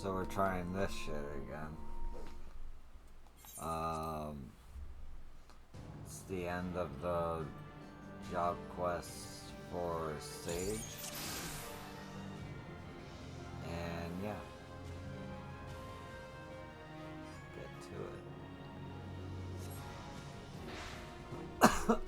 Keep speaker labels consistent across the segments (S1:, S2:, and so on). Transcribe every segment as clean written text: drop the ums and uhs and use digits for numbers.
S1: So we're trying this shit again. It's the end of the job quest for Sage. And yeah. Let's get to it.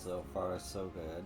S1: So far, so good.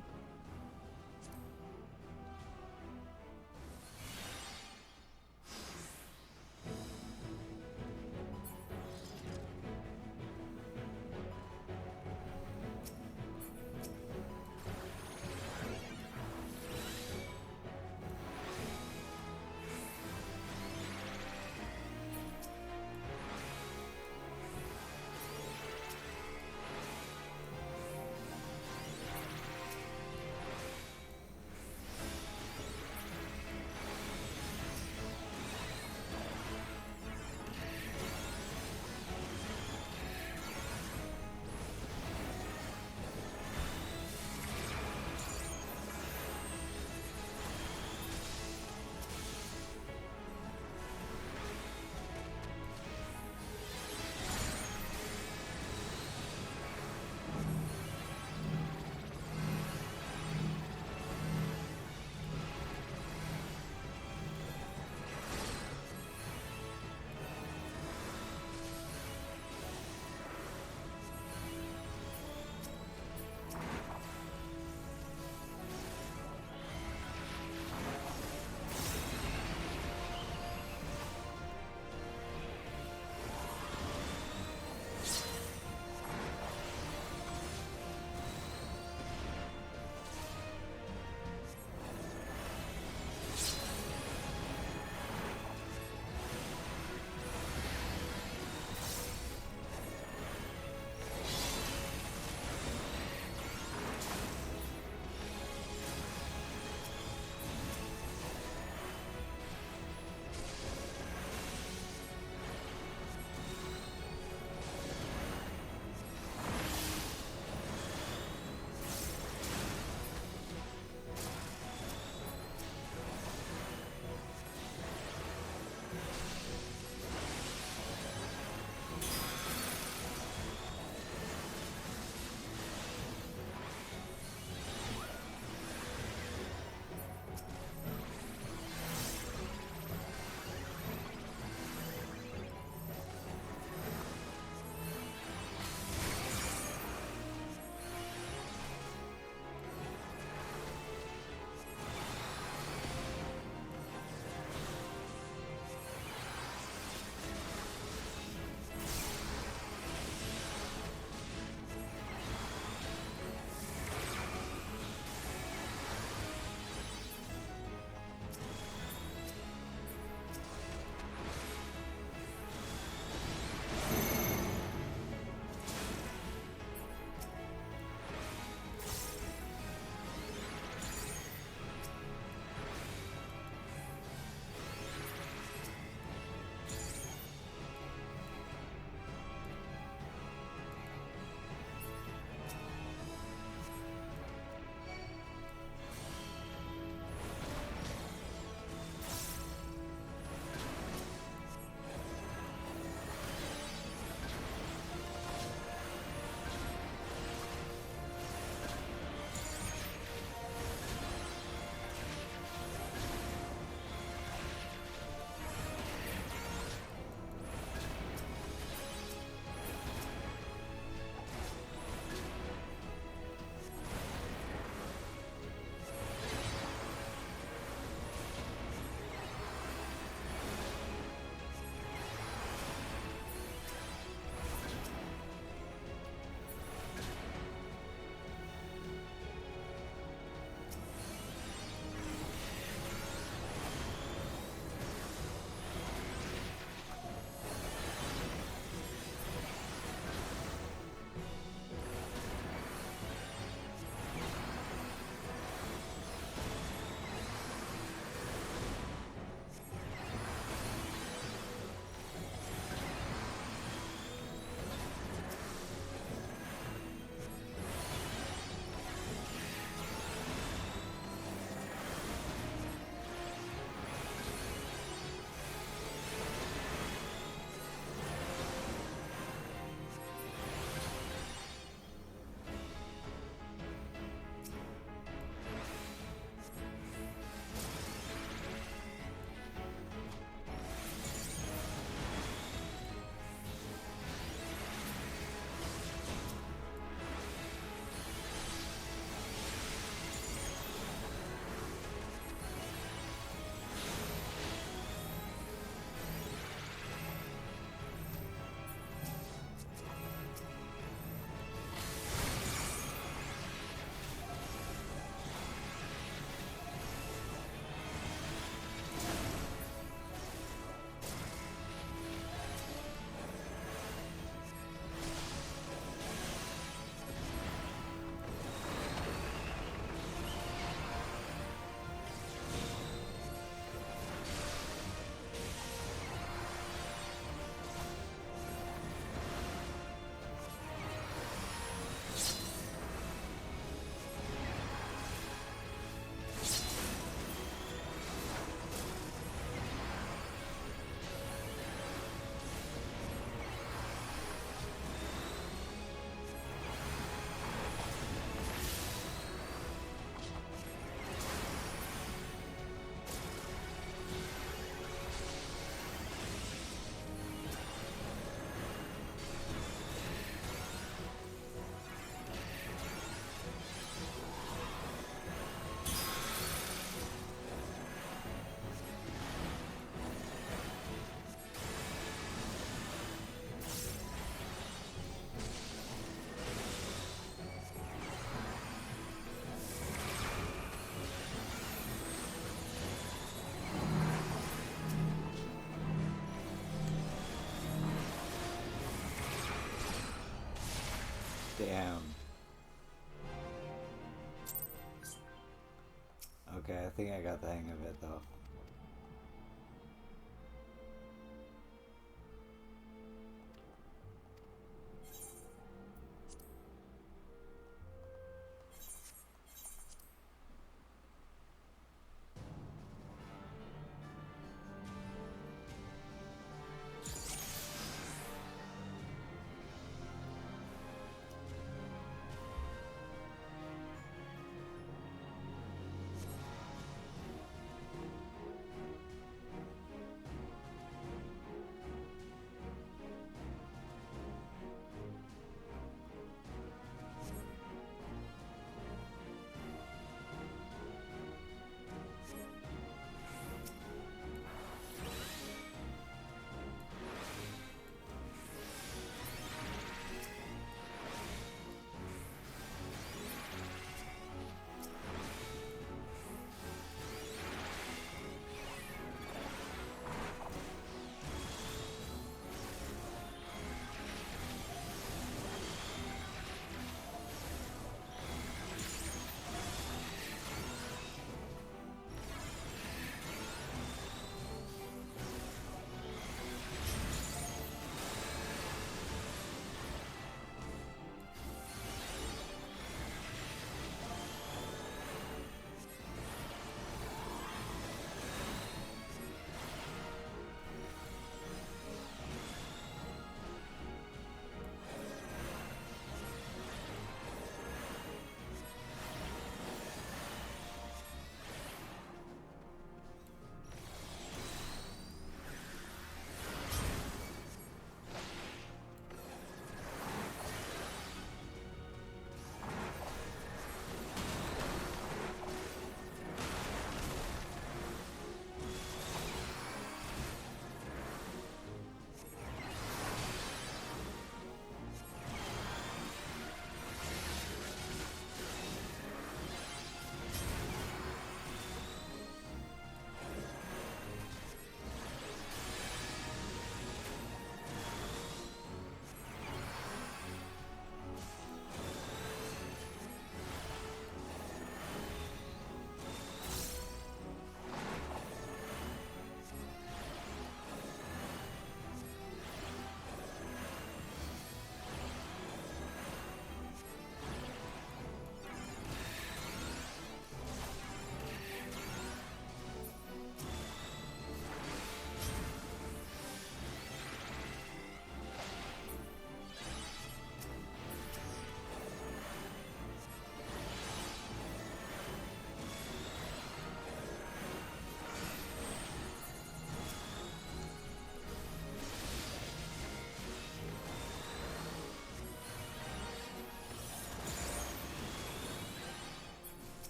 S2: Damn. Okay, I think I got the hang of it though.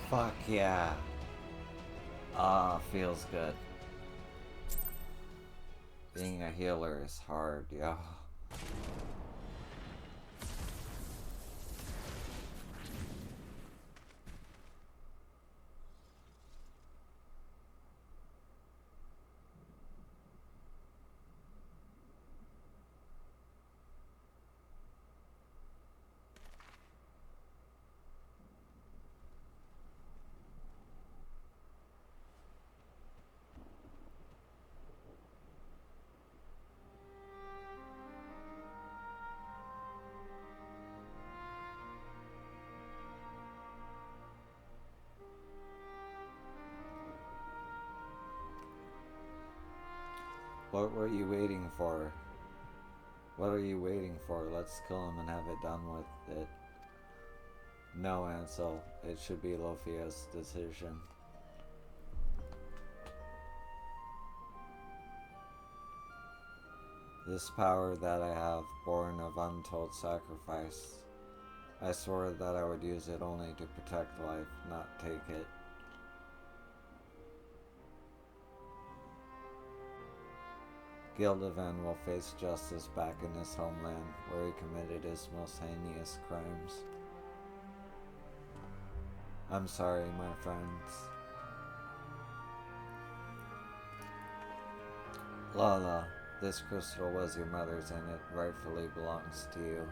S2: Fuck yeah.
S1: Ah, feels good. Being a healer is hard, yo. What were you waiting for? What are you waiting for? Let's kill him and have it done with it. No, Ansel. It should be Lofia's decision. This power that I have, born of untold sacrifice, I swore that I would use it only to protect life, not take it. Gildevan will face justice back in his homeland, where he committed his most heinous crimes. I'm sorry, my friends. Lala, this crystal was your mother's and it rightfully belongs to you.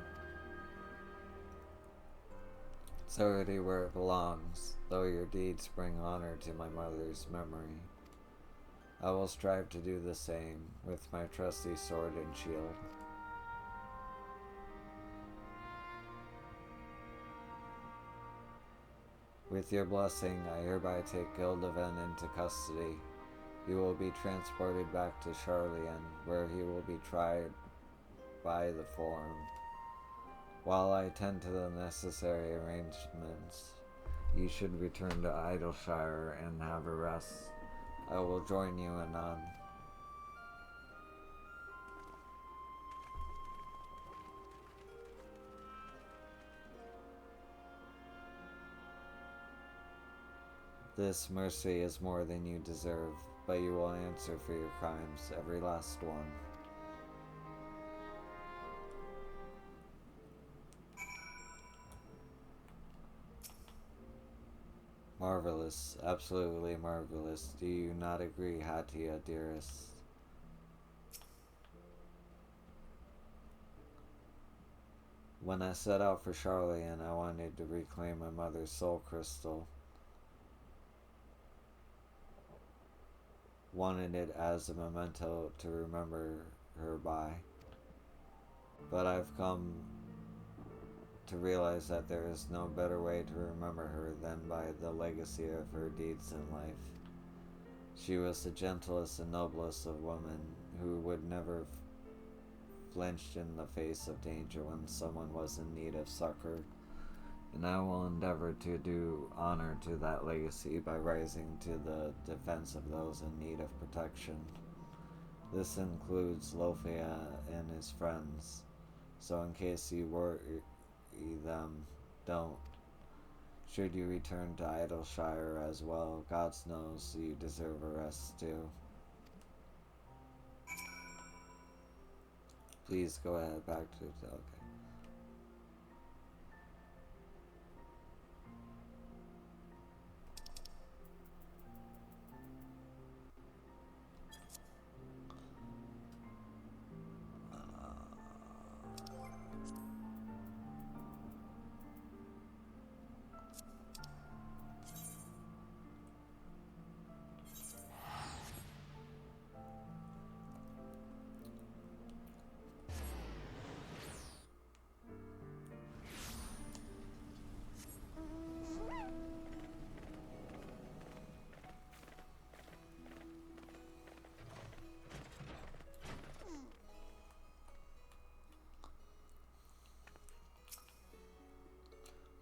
S1: It's already where it belongs, though your deeds bring honor to my mother's memory. I will strive to do the same with my trusty sword and shield. With your blessing, I hereby take Gildevan into custody. He will be transported back to Charlian, where he will be tried by the Forum. While I attend to the necessary arrangements, you should return to Idleshire and have a rest. I will join you anon. This mercy is more than you deserve, but you will answer for your crimes, every last one. Marvelous, absolutely marvelous. Do you not agree, Hatia, dearest? When I set out for Charlian, I wanted to reclaim my mother's soul crystal. Wanted it as a memento to remember her by. But I've come to realize that there is no better way to remember her than by the legacy of her deeds in life. She was the gentlest and noblest of women who would never flinch in the face of danger when someone was in need of succor, and I will endeavor to do honor to that legacy by rising to the defense of those in need of protection. This includes Lofia and his friends, so in case you worry them, don't. Should you return to Idleshire as well, God knows you deserve a rest too. Please go ahead, back to okay.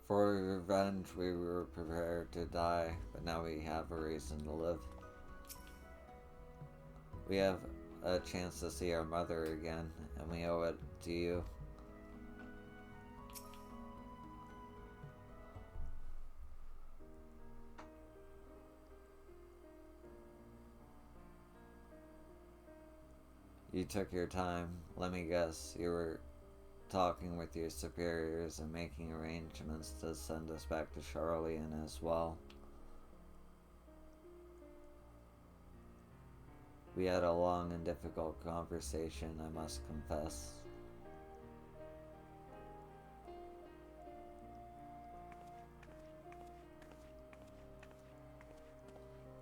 S1: For revenge, we were prepared to die, but now we have a reason to live. We have a chance to see our mother again, and we owe it to you. You took your time. Let me guess, you were talking with your superiors and making arrangements to send us back to Charlian as well. We had a long and difficult conversation, I must confess.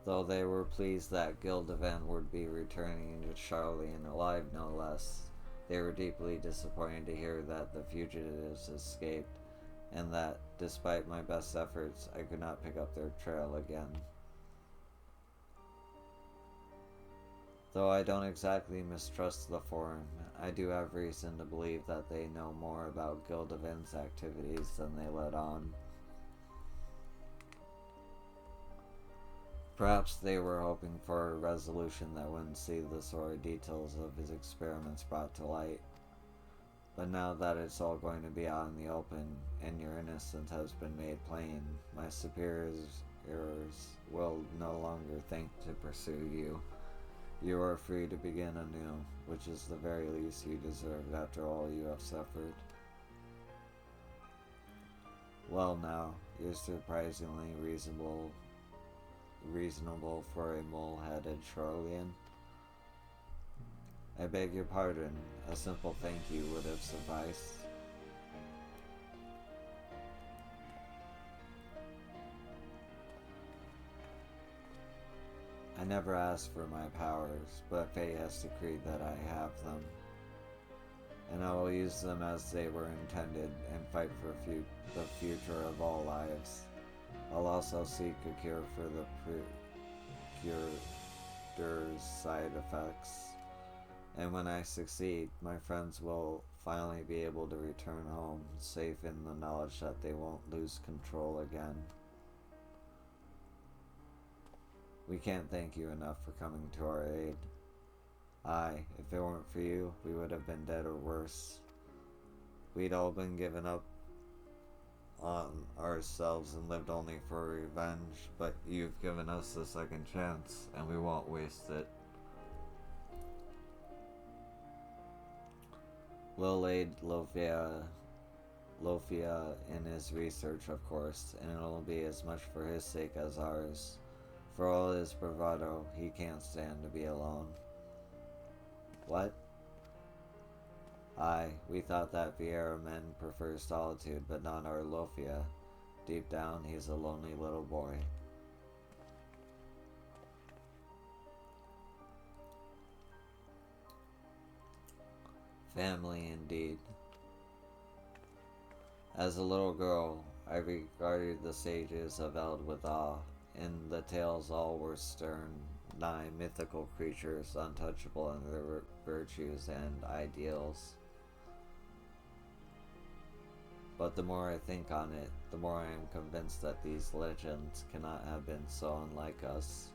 S1: Though they were pleased that Gildevan would be returning to Charlian alive no less, they were deeply disappointed to hear that the fugitives escaped, and that, despite my best efforts, I could not pick up their trail again. Though I don't exactly mistrust the Forum, I do have reason to believe that they know more about Gildevan's activities than they let on. Perhaps they were hoping for a resolution that wouldn't see the sordid details of his experiments brought to light. But now that it's all going to be out in the open, and your innocence has been made plain, my superiors will no longer think to pursue you. You are free to begin anew, which is the very least you deserve after all you have suffered. Well now, you're surprisingly reasonable for a mole-headed Charlian. I beg your pardon, a simple thank you would have sufficed. I never asked for my powers, but fate has decreed that I have them, and I will use them as they were intended and fight for the future of all lives. I'll also seek a cure for the cure's side effects, and when I succeed, my friends will finally be able to return home, safe in the knowledge that they won't lose control again. We can't thank you enough for coming to our aid. Aye, if it weren't for you, we would have been dead or worse. We'd all been given up on ourselves and lived only for revenge, but you've given us a second chance, and we won't waste it. We'll aid Lofia in his research, of course, and it'll be as much for his sake as ours. For all his bravado, he can't stand to be alone. What? Aye, we thought that Vieira men prefer solitude, but not our Lofia. Deep down, he's a lonely little boy. Family, indeed. As a little girl, I regarded the sages of Eld with awe. In the tales all were stern, nigh mythical creatures, untouchable in their virtues and ideals. But the more I think on it, the more I am convinced that these legends cannot have been so unlike us.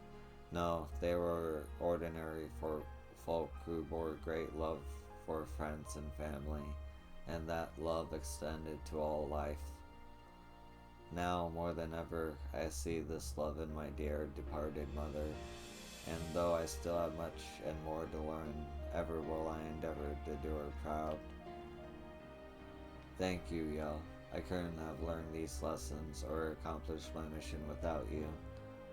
S1: No, they were ordinary folk who bore great love for friends and family, and that love extended to all life. Now, more than ever, I see this love in my dear departed mother, and though I still have much and more to learn, ever will I endeavor to do her proud. Thank you, Yell. I couldn't have learned these lessons or accomplished my mission without you.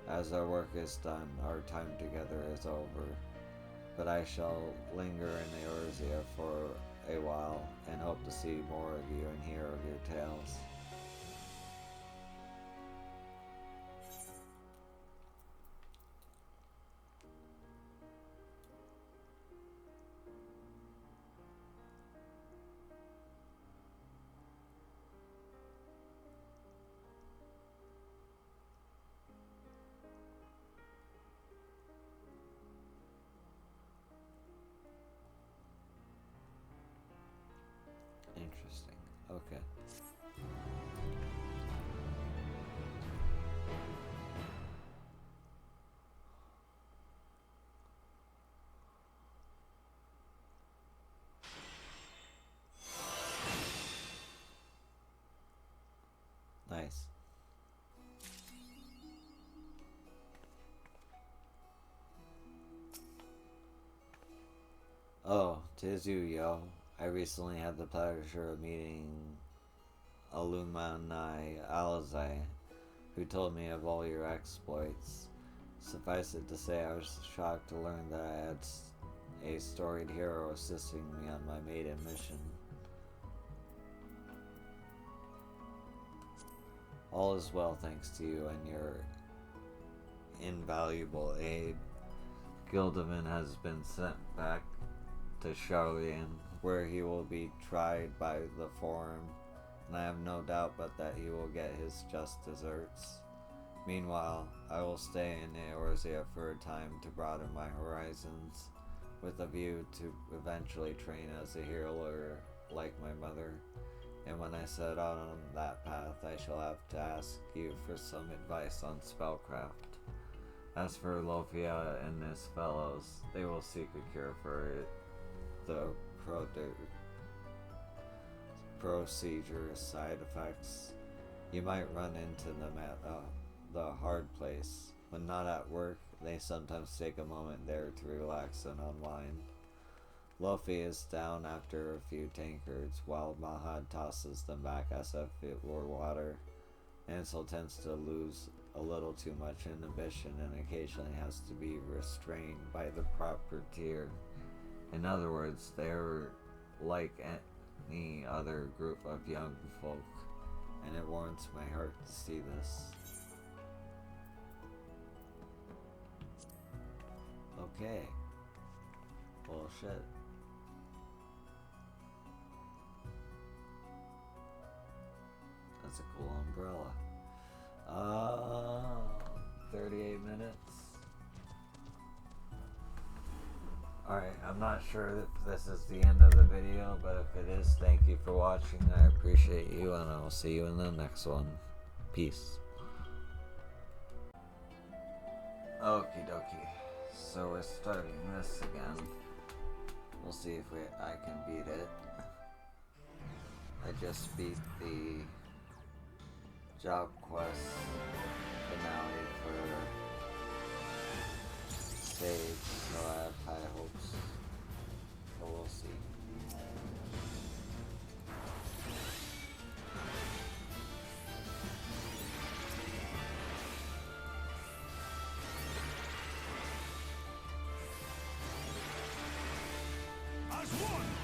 S1: As our work is done, our time together is over. But I shall linger in Eorzea for a while, and hope to see more of you and hear of your tales. Interesting. Okay. Nice. Oh, tis you, yo. I recently had the pleasure of meeting Alumni Alizai, who told me of all your exploits. Suffice it to say, I was shocked to learn that I had a storied hero assisting me on my maiden mission. All is well thanks to you and your invaluable aid. Gildaman has been sent back to Charlian, where he will be tried by the Forum, and I have no doubt but that he will get his just deserts. Meanwhile, I will stay in Eorzea for a time to broaden my horizons, with a view to eventually train as a healer like my mother. And when I set out on that path, I shall have to ask you for some advice on spellcraft. As for Lofia and his fellows, they will seek a cure for the procedure side effects. You might run into them at the hard place. When not at work, they sometimes take a moment there to relax and unwind. Luffy is down after a few tankards, while Mahad tosses them back as if it were water. Ansel tends to lose a little too much inhibition and occasionally has to be restrained by the proper tier. In other words, they're like any other group of young folk, and it warms my heart to see this. Okay. Well, shit. That's a cool umbrella. 38 minutes. Alright, I'm not sure if this is the end of the video, but if it is, thank you for watching. I appreciate you, and I will see you in the next one. Peace. Okie dokie. So we're starting this again. We'll see if I can beat it. I just beat the job quest finale for Sage, so I have high hopes. But we'll see.
S3: As one!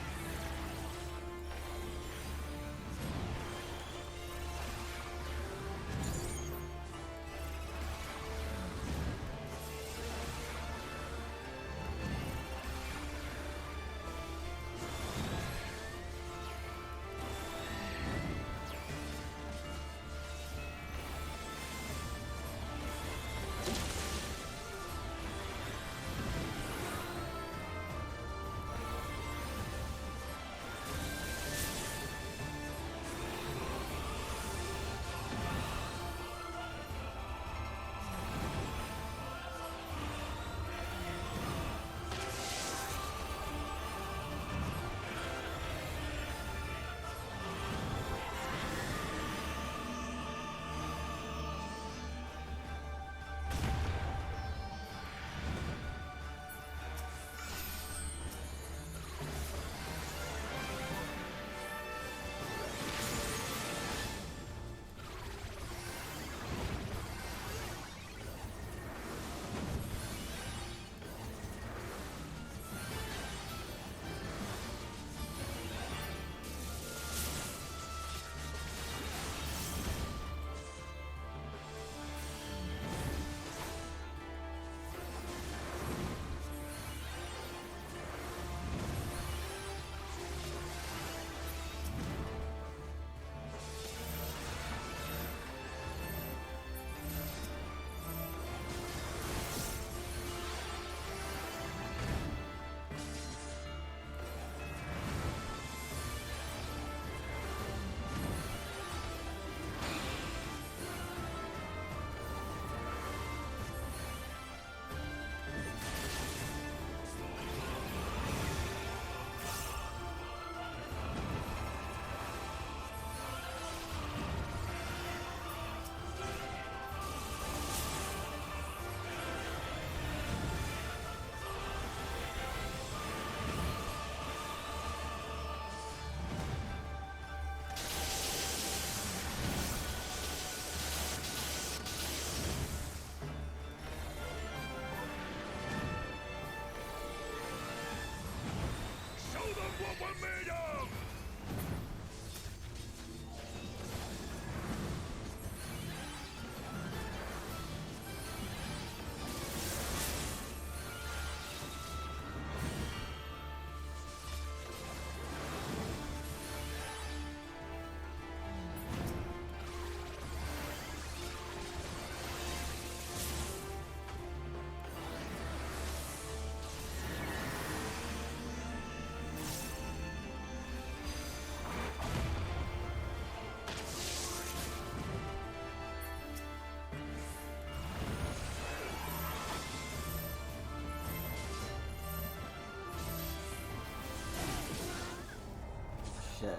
S1: Shit.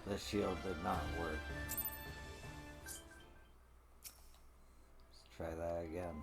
S1: The shield did not work. Let's try that again.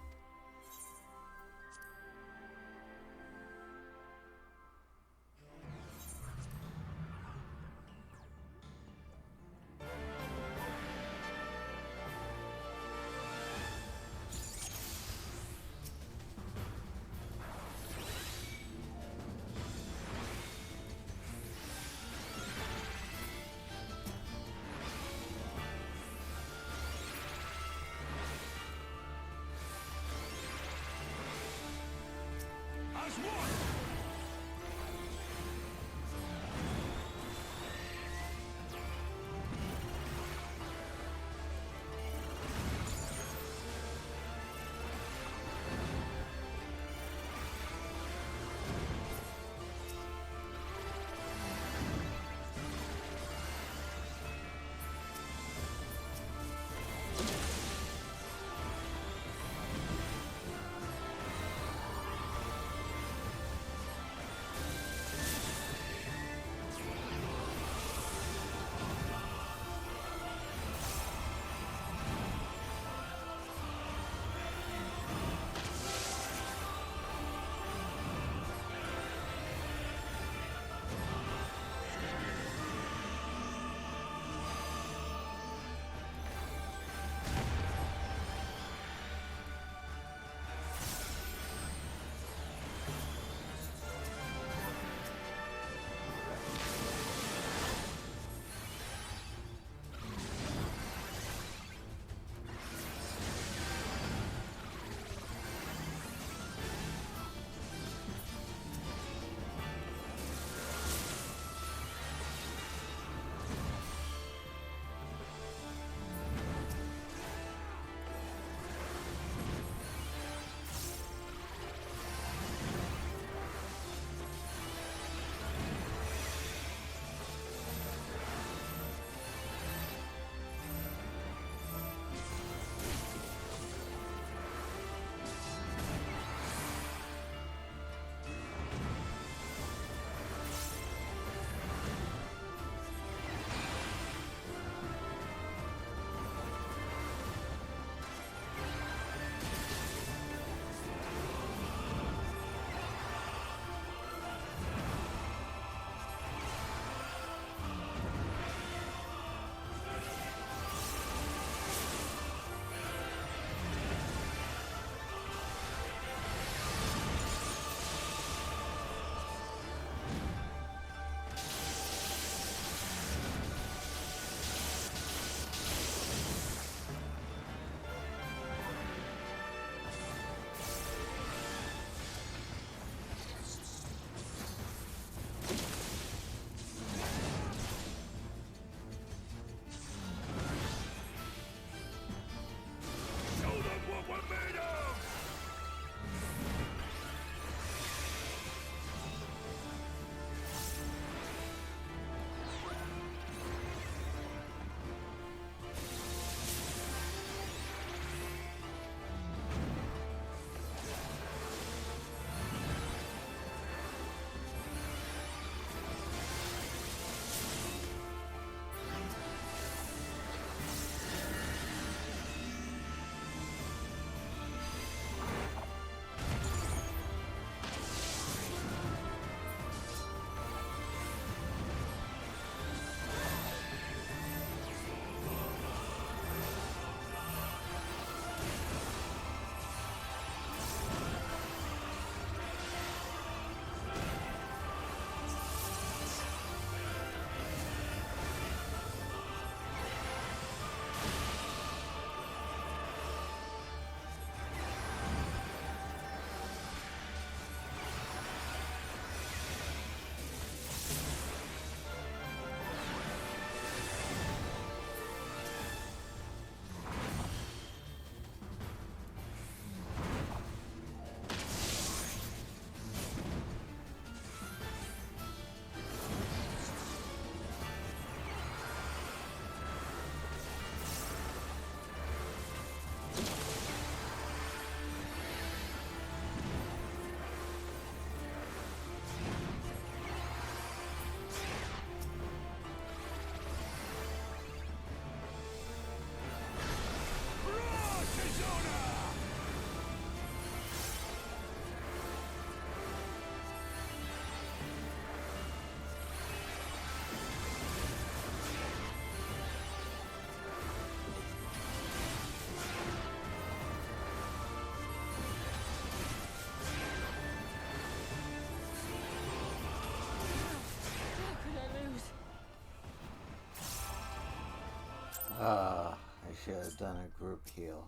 S1: I should have done a group heal.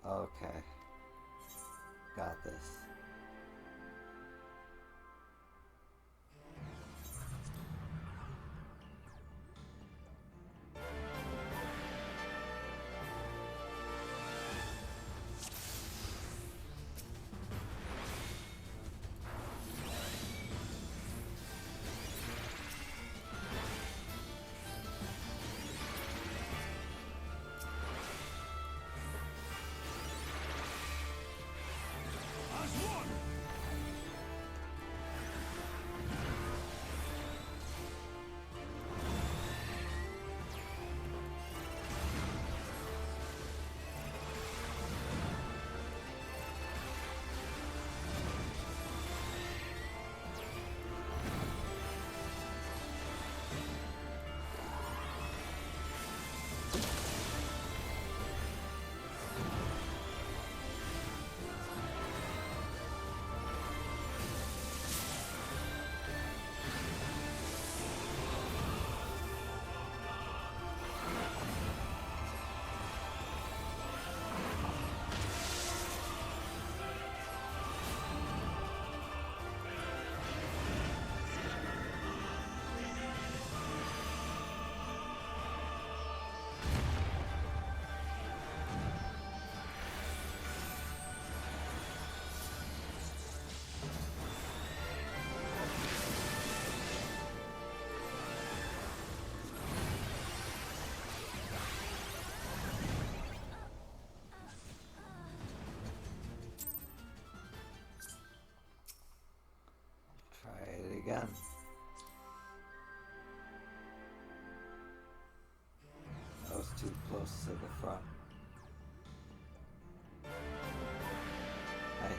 S1: Okay. Got this. Try it again. That was too close to the front, I think.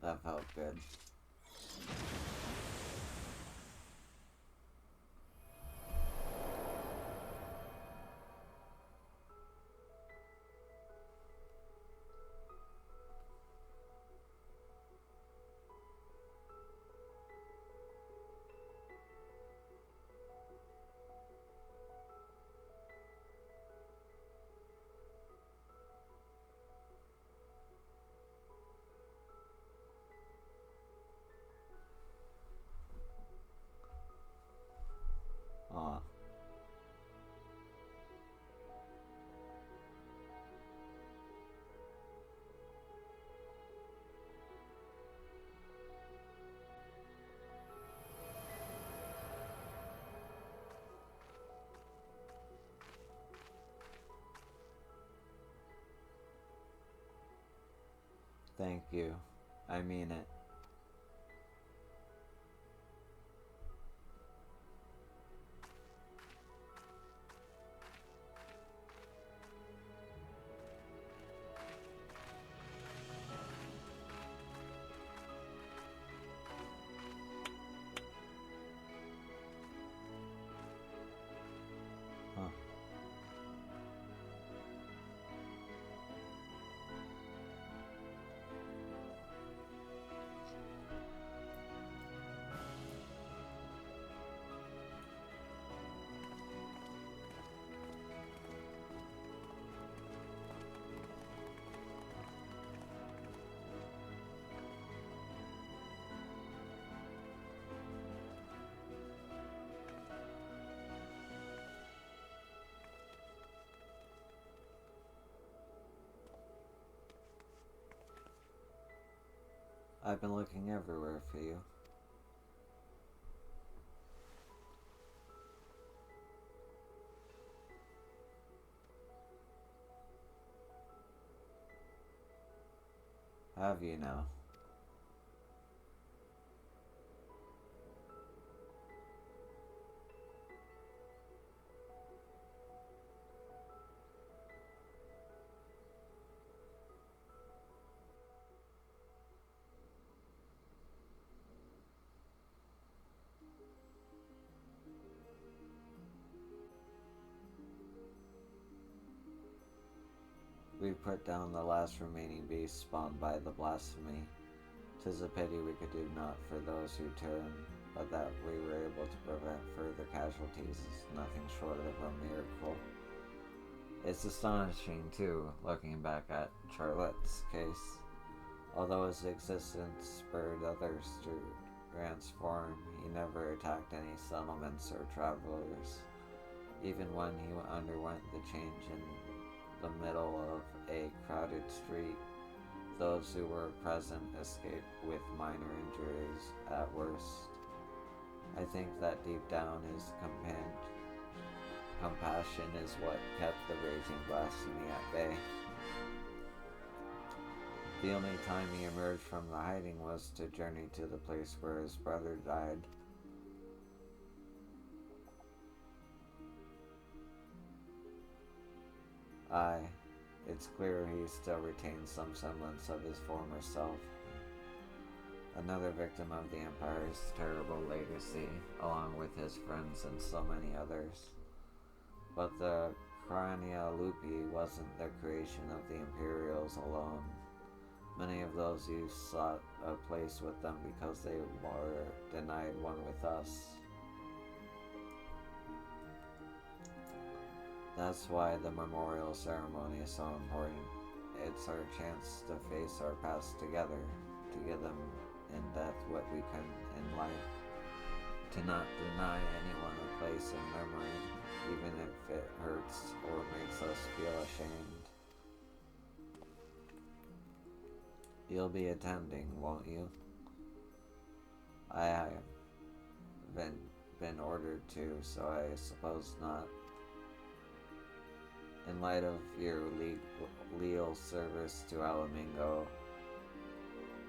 S1: That felt good. Aw. Thank you. I mean it. Huh. I've been looking everywhere for you. Have you now? We put down the last remaining beast spawned by the blasphemy. 'Tis a pity we could do naught for those who turn, but that we were able to prevent further casualties is nothing short of a miracle. It's astonishing, too, looking back at Charlotte's case. Although his existence spurred others to transform, he never attacked any settlements or travelers. Even when he underwent the change in the middle of a crowded street, those who were present escaped with minor injuries at worst. I think that deep down his compassion is what kept the raging blasphemy at bay. The only time he emerged from the hiding was to journey to the place where his brother died. Aye, it's clear he still retains some semblance of his former self. Another victim of the Empire's terrible legacy, along with his friends and so many others. But the Crania Lupi wasn't the creation of the Imperials alone. Many of those youths sought a place with them because they were denied one with us. That's why the memorial ceremony is so important. It's our chance to face our past together, to give them in death what we couldn't in life, to not deny anyone a place in memory, even if it hurts or makes us feel ashamed. You'll be attending, won't you? I have been ordered to, so I suppose not. In light of your leal service to Alamingo,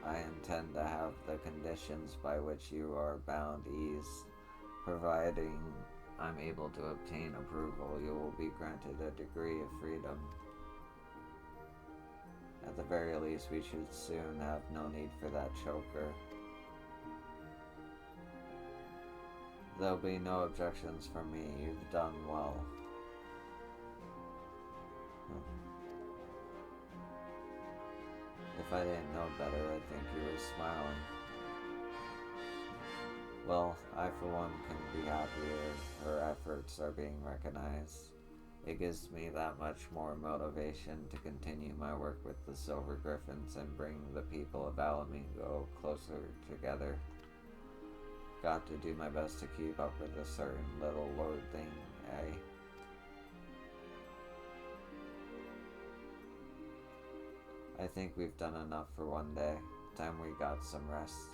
S1: I intend to have the conditions by which you are bound ease. Providing I'm able to obtain approval, you will be granted a degree of freedom. At the very least, we should soon have no need for that choker. There'll be no objections from me. You've done well. If I didn't know better, I'd think you were smiling. Well, I for one can be happier her efforts are being recognized. It gives me that much more motivation to continue my work with the Silver Griffins and bring the people of Alamingo closer together. Got to do my best to keep up with a certain little lord thing, eh? I think we've done enough for one day. Time we got some rest.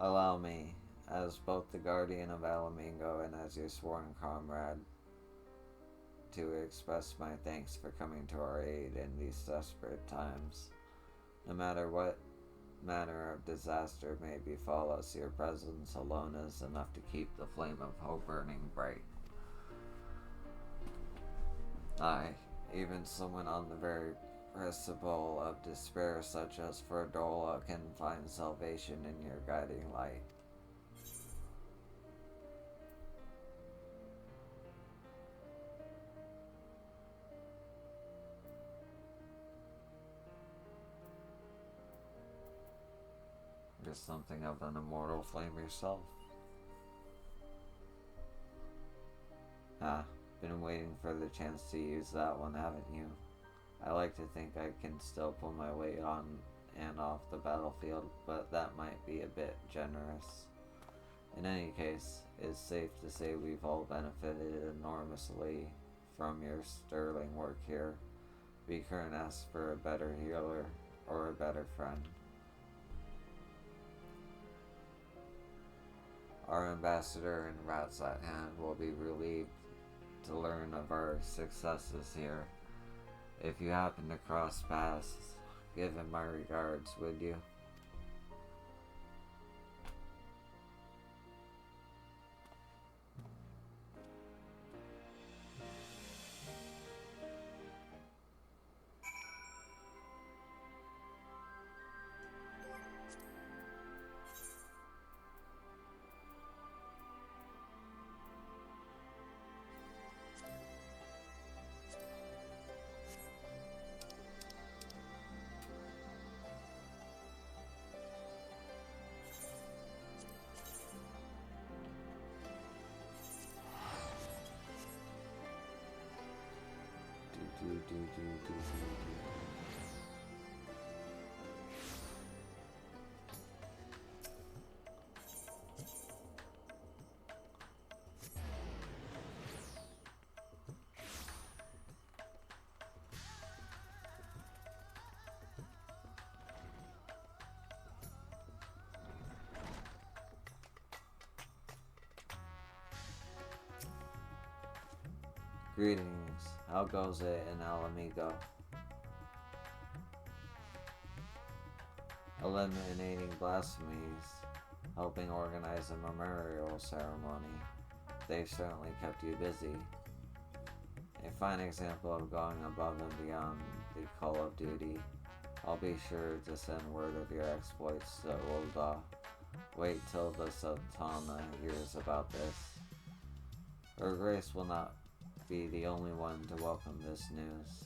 S1: Allow me, as both the guardian of Alamingo and as your sworn comrade, to express my thanks for coming to our aid in these desperate times. No matter what manner of disaster may befall us, your presence alone is enough to keep the flame of hope burning bright. Aye, even someone on the very precipice of despair, such as Ferdola, can find salvation in your guiding light. You're something of an immortal flame yourself. Been waiting for the chance to use that one, haven't you? I like to think I can still pull my weight on and off the battlefield, but that might be a bit generous. In any case, it's safe to say we've all benefited enormously from your sterling work here. We couldn't ask for a better healer or a better friend. Our ambassador and rats at hand will be relieved to learn of our successes here. If you happen to cross paths, give him my regards, would you? Greetings. How goes it in Alamigo? Eliminating blasphemies, helping organize a memorial ceremony. They've certainly kept you busy. A fine example of going above and beyond the call of duty. I'll be sure to send word of your exploits to Ulda. Wait till the Sultana hears about this. Her Grace will not be the only one to welcome this news.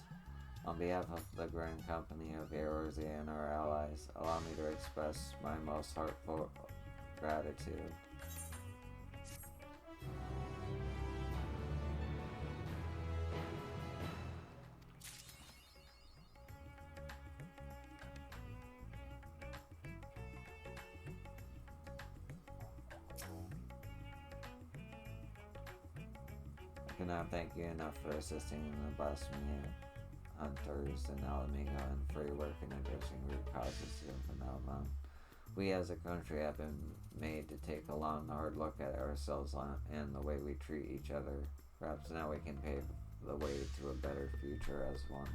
S1: On behalf of the Grand Company of Eorzea and our allies, allow me to express my most heartfelt gratitude. cannot thank you enough for assisting in the blasphemy hunters in Alamingo and for your work in addressing root causes of the phenomenon. We as a country have been made to take a long, hard look at ourselves and the way we treat each other. Perhaps now we can pave the way to a better future as one.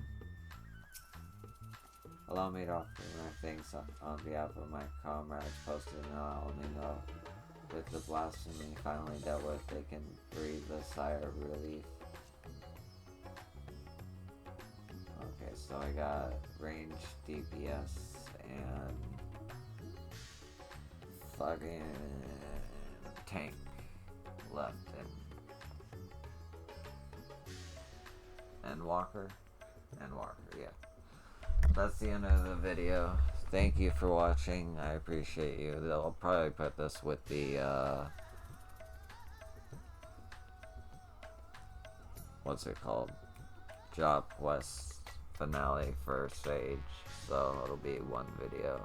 S1: Allow me to offer my thanks on behalf of my comrades posted in Alamingo. With the blasphemy finally dealt with, they can breathe a sigh of relief. Okay, so I got range, DPS, and fucking tank left, and Walker, yeah. That's the end of the video. Thank you for watching. I appreciate you. I'll probably put this with the what's it called? Job quest finale for Sage. So it'll be one video.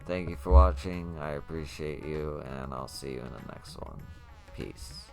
S1: Thank you for watching. I appreciate you, and I'll see you in the next one. Peace.